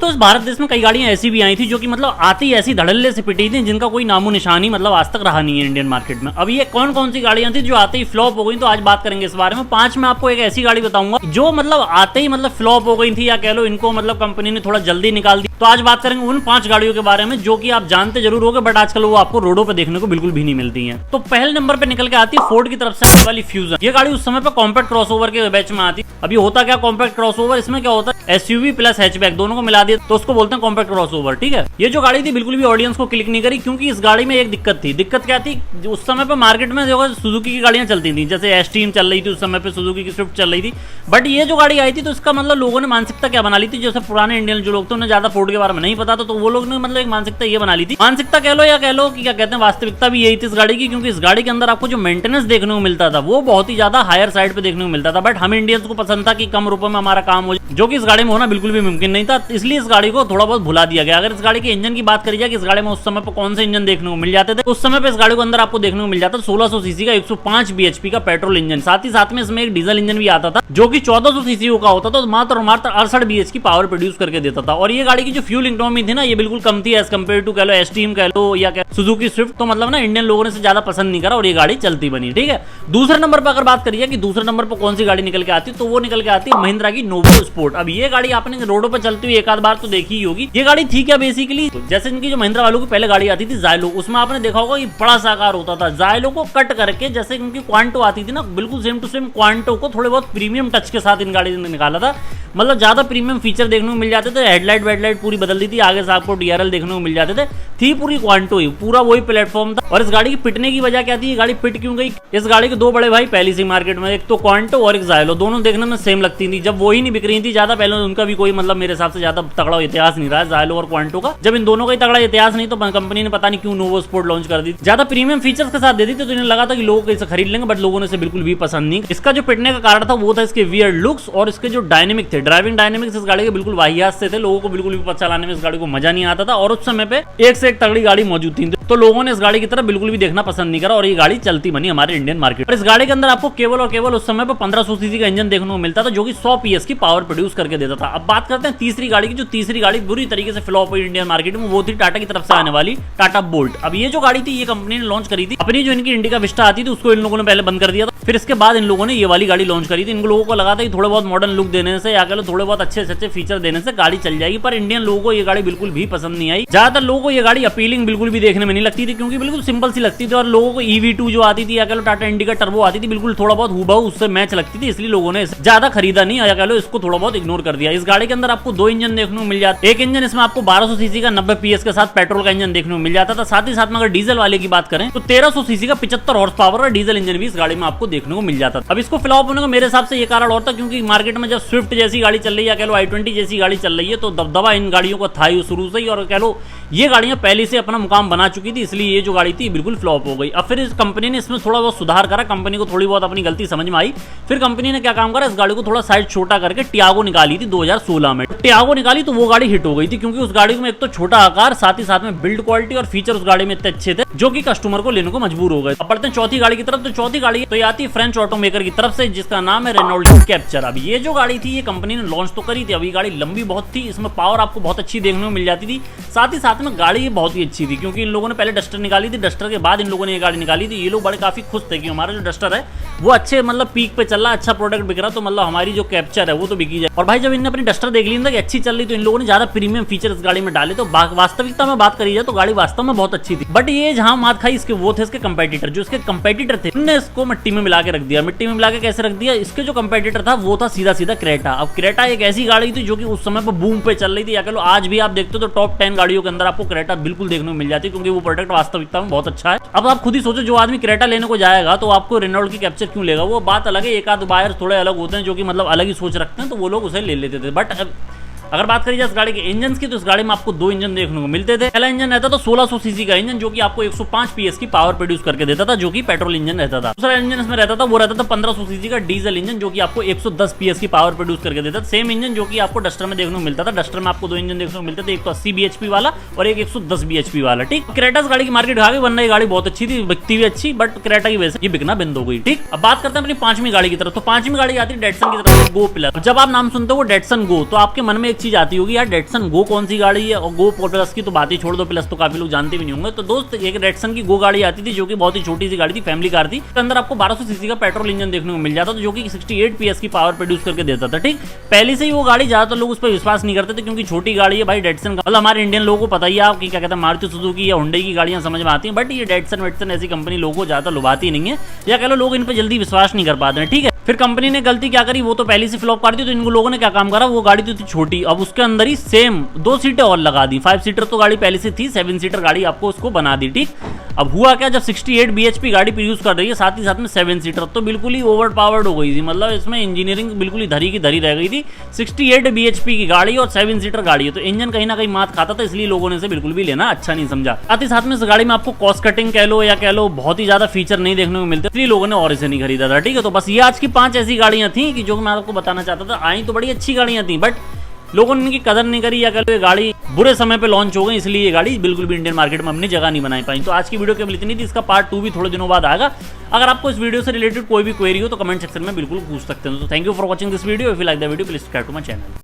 दोस्तों इस भारत देश में कई गाड़ियां ऐसी भी आई थी जो कि मतलब आती ऐसी धड़ल्ले से पिटी थी जिनका कोई नामो निशानी मतलब आज तक रहा नहीं है इंडियन मार्केट में। अब ये कौन कौन सी गाड़ियां थी जो आते ही फ्लॉप हो गई, तो आज बात करेंगे इस बारे में। 5 में आपको एक ऐसी गाड़ी बताऊंगा जो मतलब आते ही मतलब फ्लॉप हो गई थी, या कह लो इनको मतलब कंपनी ने थोड़ा जल्दी निकाल दी। तो आज बात करेंगे उन 5 गाड़ियों के बारे में जो कि आप जानते जरूर होगे बट आजकल वो आपको रोडों पे देखने को बिल्कुल भी नहीं मिलती है। तो पहले नंबर पे निकल के आती है फोर्ड की तरफ से आने वाली फ्यूजन। ये गाड़ी उस समय पे कॉम्पैक्ट क्रॉसओवर के बैच में आती। अभी होता क्या कॉम्पैक्ट क्रॉसओवर, इसमें क्या होता है एसयूवी प्लस हैचबैक दोनों को मिला दिया तो उसको बोलते हैं कॉम्पैक्ट क्रॉसओवर। ठीक है, ये जो गाड़ी थी बिल्कुल भी ऑडियंस को क्लिक नहीं करी क्योंकि इस गाड़ी में एक दिक्कत थी। दिक्कत क्या थी, उस समय पे मार्केट में जो सुजुकी की गाड़ियां चलती थी, जैसे एस्ट्रीम चल रही थी उस समय पे, सुजुकी की स्विफ्ट चल रही थी। बट ये जो गाड़ी आई थी तो इसका मतलब लोगों ने मानसिकता क्या बना ली थी, जैसे पुराने इंडियन जो लोग थे उन्हें ज्यादा फोर्ड के बारे में नहीं पता था, तो वो लोग ने मतलब एक मानसिकता ये बना ली थी। मानसिकता कह लो या कह लो कि क्या कहते हैं, वास्तविकता भी यही थी इस गाड़ी की, क्योंकि इस गाड़ी के अंदर आपको जो मेंटेनेंस देखने को मिलता था वो बहुत ही ज्यादा हायर साइड पे देखने को मिलता था। बट हम इंडियंस को पसंद था कि कम रुपए में हमारा काम हो, जो कि इस गाड़ी में होना बिल्कुल भी मुमकिन नहीं था, इसलिए इस गाड़ी को थोड़ा बहुत भुला दिया गया। अगर इस गाड़ी के इंजन की बात करी जाए कि इस गाड़ी में उस समय पर कौन से इंजन देखने को मिल जाते थे, उस समय पे इस गाड़ी को अंदर आपको देखने को मिल जाता 1600 सीसी का 105 बीएचपी का पेट्रोल इंजन, साथ ही साथ में इसमें एक डीजल इंजन भी आता था जो कि 1400 सीसी का होता था, तो मात्र 68 बीएच की पावर प्रोड्यूस करके देता था। और ये गाड़ी की जो फ्यूल इकोनॉमी थी ना ये बिल्कुल कम थी एज कम्पेयर टू कह लो एस्ट्रीम कह लो या सुजुकी स्विफ्ट। तो मतलब ना इंडियन लोगों ने से ज्यादा पसंद नहीं करा और ये गाड़ी चलती बनी। ठीक है, दूसरे नंबर पर अगर बात करिए कि दूसरे नंबर पर कौन सी गाड़ी निकल के आती, तो वो निकल के आती है महिंद्रा की नोवो स्पोर्ट। अब ये गाड़ी आपने रोडों पर चलती हुई एक आध बार तो देखी ही होगी। ये गाड़ी थी क्या बेसिकली, जैसे इनकी जो महिंद्रा वालों की पहले गाड़ी आती थी जायलो, उसमें आपने देखा होगा ये बड़ा सा आकार होता था। जायलो को कट करके जैसे इनकी क्वांटो आती थी ना, बिल्कुल सेम टू सेम क्वांटो को थोड़े बहुत प्रीमियम टच के साथ इन गाड़ी ने निकाला था। मतलब ज्यादा प्रीमियम फीचर देखने को मिल जाते थे, हेडलाइट वेडलाइट पूरी बदल दी थी, आगे से आपको डीआरएल देखने को मिल जाते थे, थी पूरी क्वांटो ही, पूरा वही प्लेटफॉर्म था। और इस गाड़ी की पिटने की वजह क्या थी, ये गाड़ी पिट क्यों गई, इस गाड़ी के 2 बड़े भाई पहले से मार्केट में, एक तो क्वांटो और एक जायलो, दोनों देखने में सेम लगती थी। जब वही नहीं बिक रही थी ज्यादा, पहले उनका भी कोई मतलब मेरे हिसाब से ज्यादा तगड़ा इतिहास नहीं रहा जायलो और क्वांटो का। जब इन दोनों का ही तगड़ा इतिहास नहीं तो कंपनी ने पता नहीं क्यों नोवो स्पोर्ट लॉन्च कर दी, ज्यादा प्रीमियम फीचर्स के साथ दे दी, तो इन्हें लगा था कि लोग इसे खरीद लेंगे, बट लोगों ने इसे बिल्कुल भी पसंद नहीं। इसका जो पिटने का कारण था वो था इसके वियर्ड लुक्स और इसके जो डायनेमिक थे, ड्राइविंग डायनेमिक्स इस गाड़ी के बिल्कुल वाहियात से थे, लोगों को बिल्कुल भी चलाने में इस गाड़ी को मजा नहीं आता था। और उस समय पे एक से एक तगड़ी गाड़ी मौजूद थी, तो लोगों ने इस गाड़ी की तरफ बिल्कुल भी देखना पसंद नहीं करा और ये गाड़ी चलती बनी हमारे इंडियन मार्केट। और इस गाड़ी के अंदर आपको केवल और केवल उस समय पे 1500 सीसी का इंजन देखने को मिलता था जो कि 100 पीएस की पावर प्रोड्यूस करके देता था। अब बात करते हैं तीसरी गाड़ी की, जो तीसरी गाड़ी बुरी तरीके से फ्लॉप हुई इंडियन मार्केट में, वो थी टाटा की तरफ से आने वाली टाटा बोल्ट। अब ये जो गाड़ी थी ये कंपनी ने लॉन्च करी थी, अपनी जो इनकी इंडिका विस्टा आती थी उसको इन लोगों ने पहले बंद कर दिया था, फिर इसके बाद इन लोगों ने ये वाली गाड़ी लॉन्च करी थी। इन लोगों को लगा था कि थोड़े बहुत मॉडर्न लुक देने से या कह लो थोड़े बहुत अच्छे फीचर देने से गाड़ी चल जाएगी, पर इंडियन लोगों को ये गाड़ी बिल्कुल भी पसंद नहीं आई। ज्यादातर लोगों को ये गाड़ी अपीलिंग बिल्कुल भी देखने में नहीं लगती थी क्योंकि बिल्कुल सिंपल सी लगती थी, और लोगों को EV2 जो आती थी या कह लो टाटा इंडिका टर्बो आती थी बिल्कुल थोड़ा बहुत हूबहू उससे मैच लगती थी, इसलिए लोगों ने ज्यादा खरीदा नहीं या कह लो इसको थोड़ा बहुत इग्नोर कर दिया। इस गाड़ी के अंदर आपको 2 इंजन देखने को मिल जाते, एक इंजन इसमें आपको 1200 सीसी का 90 पीएस के साथ पेट्रोल का इंजन देखने को मिल जाता था, साथ ही साथ में अगर डीजल वाले की बात करें तो 1300 सीसी का 75 हॉर्स पावर का डीजल इंजन भी इस गाड़ी में आपको देखने को मिल जाता था। अब इसको फ्लॉप होने का मेरे हिसाब से ये कारण और था क्योंकि मार्केट में जब स्विफ्ट जैसी गाड़ी चल रही है या कह लो i20 जैसी गाड़ी चल रही है तो दबदबा इन गाड़ियों को था ही शुरू से ही, और कह लो ये गाड़ियां पहले से अपना मुकाम बना चुकी थी, इसलिए ये जो गाड़ी थी बिल्कुल फ्लॉप हो गई। अब फिर इस कंपनी ने इसमें थोड़ा बहुत सुधार करा, कंपनी को थोड़ी बहुत अपनी गलती समझ में आई, फिर कंपनी ने क्या काम करा, इस गाड़ी को थोड़ा साइज छोटा करके टियागो निकाली थी 2016 में। टियागो निकाली तो वो गाड़ी हिट हो गई थी क्योंकि उस गाड़ी में एक तो छोटा आकार, साथ ही साथ में बिल्ड क्वालिटी और फीचर उस गाड़ी में इतने अच्छे थे जो कि कस्टमर को लेने को मजबूर हो गए। अब बढ़ते हैं चौथी गाड़ी की तरफ, तो चौथी गाड़ी तो आती है फ्रेंच ऑटोमेकर की तरफ से जिसका नाम है रेनॉल्ट कैप्चर। अब ये जो गाड़ी थी ये कंपनी ने लॉन्च तो करी थी, अब ये गाड़ी लंबी बहुत थी, इसमें पावर आपको बहुत अच्छी देखने को मिल जाती थी, साथ ही साथ में गाड़ी बहुत ही अच्छी थी क्योंकि इन लोगों ने पहले डस्टर निकाली थी, डस्टर के बाद इन लोगों ने ये गाड़ी निकाली थी। ये लोग बड़े काफी खुश थे कि हमारा जो डस्टर है वो अच्छे मतलब पीक पे चल रहा, अच्छा प्रोडक्ट बिक रहा, तो मतलब हमारी जो कैप्चर है वो तो बिकी जाए। और भाई जब इन्होंने अपनी डस्टर देख ली ना कि अच्छी चल रही तो इन लोगों ने ज्यादा प्रीमियम फीचर इस गाड़ी में डाले, तो वास्तविकता में बात करी जाए तो गाड़ी वास्तव में बहुत अच्छी थी। बट ये जहां मात खाई इसके वो थे इसके कंपेटिटर, जो इसके कंपेटिटर थे उन्होंने इसको मिट्टी में मिला के रख दिया। मिट्टी में मिला के कैसे रख दिया, इसके जो कंपेटिटर था वो था सीधा सीधा क्रेटा। अब क्रेटा एक ऐसी गाड़ी थी जो कि उस समय पर बूम पे चल रही थी, या कह लो आज भी आप देखते हो तो टॉप 10 गाड़ियों के अंदर आपको क्रेटा बिल्कुल देखने को मिल जाती है क्योंकि वो प्रोडक्ट वास्तविकता में बहुत अच्छा है। अब आप खुद ही सोचो, जो आदमी क्रेटा लेने को जाएगा तो आपको रेनॉल्ट की कैप्चर क्यों लेगा, वो बात अलग है। एक आध बायर थोड़े अलग होते हैं जो कि मतलब अलग ही सोच रखते हैं तो वो लोग उसे ले लेते थे। बट अगर बात करी जाए इस गाड़ी के इंजन की तो इस गाड़ी में आपको 2 इंजन देखने को मिलते थे। पहला इंजन रहता था 1600 सीसी का इंजन जो कि आपको 105 पीएस की पावर प्रोड्यूस करके देता था, जो कि पेट्रोल इंजन रहता था। दूसरा इंजन इसमें रहता था वो रहता था 1500 सीसी का डीजल इंजन जो कि आपको 110 पीएस की पावर प्रोड्यूस करके देता था। सेम इंजन जो कि आपको डस्टर में देखने को मिलता था। डस्टर में आपको 2 इंजन देखने को मिलते थे, एक तो 80 बीएचपी वाला और एक 110 बीएचपी वाला। ठीक, क्रेटा गाड़ी की मार्केट आ गई, वरना ये गाड़ी बहुत अच्छी थी, बिकती भी अच्छी, बट क्रेटा की वजह से ये बिकना बंद हो गई। ठीक, अब बात करते हैं अपनी 5वीं गाड़ी की तरफ। तो 5वीं गाड़ी आती है डेटसन की तरफ से गो प्लस। जब आप नाम सुनते हो डेटसन गो तो आपके मन में एक चीज आती होगी यार, डेटसन गो कौन सी गाड़ी है, और गो प्लस की तो बात ही छोड़ दो, प्लस तो काफी लोग जानते भी नहीं होंगे। तो दोस्त एक डेटसन की गो गाड़ी आती थी जो कि बहुत ही छोटी सी गाड़ी थी, फैमिली कार थी। इसके अंदर आपको 1200 सीसी का पेट्रोल इंजन देखने को मिल जाता था जो कि 68 PS की पावर प्रोड्यूस करके देता था। ठीक, पहले से ही वो गाड़ी ज्यादातर लोग उस पर विश्वास नहीं करते थे क्योंकि छोटी गाड़ी है भाई डेटसन का, मतलब हमारे इंडियन लोगों को पता ही है आपकी क्या कहते हैं मारुति सुजुकी या हुंडई की गाड़ियां समझ में आती हैं, बट ये डेटसन वेटसन ऐसी कंपनी लोगों को ज्यादा लुभाती नहीं है, या कह लो लोग इन पर जल्दी विश्वास नहीं कर पाते हैं। ठीक है, फिर कंपनी ने गलती क्या करी, वो तो पहले से फ्लॉप कर दी, तो इन लोगों ने क्या काम करा, वो गाड़ी तो थी छोटी, अब उसके अंदर ही सेम 2 सीटें और लगा दी। 5 सीटर तो गाड़ी पहले से थी, 7 सीटर गाड़ी आपको उसको बना दी। ठीक, अब हुआ क्या, जब 68 bhp गाड़ी प्रोड्यूस कर रही है साथ ही साथ में 7 सीटर, तो बिल्कुल ही ओवर पावर्ड हो गई थी, मतलब इसमें इंजीनियरिंग बिल्कुल ही धरी की धरी रह गई थी। 68 bhp की गाड़ी और 7 सीटर गाड़ी है, तो इंजन कहीं ना कहीं मात खाता था, इसलिए लोगों ने इसे बिल्कुल भी लेना अच्छा नहीं समझा। साथ ही साथ में इस गाड़ी में आपको कॉस्ट कटिंग कह लो या कह लो बहुत ही ज्यादा फीचर नहीं देखने को मिलते, इसलिए लोगों ने और इसे नहीं खरीदा था। ठीक है, तो बस ये आज की 5 ऐसी गाड़ियां थी कि जो मैं आपको बताना चाहता था। आई तो बड़ी अच्छी गाड़ियां थी, बट लोगों ने इनकी कदर नहीं करी, या कह लो ये गाड़ी बुरे समय पे लॉन्च हो गई, इसलिए ये गाड़ी बिल्कुल भी इंडियन मार्केट में अपनी जगह नहीं बनाई पाई। तो आज की वीडियो केवल इतनी थी, इसका पार्ट 2 भी थोड़े दिनों बाद आएगा। अगर आपको इस वीडियो से रिलेटेड कोई भी क्वेरी हो तो कमेंट सेक्शन में बिल्कुल पूछ सकते हैं। तो thank you for watching this video. If you like the video please subscribe to my channel.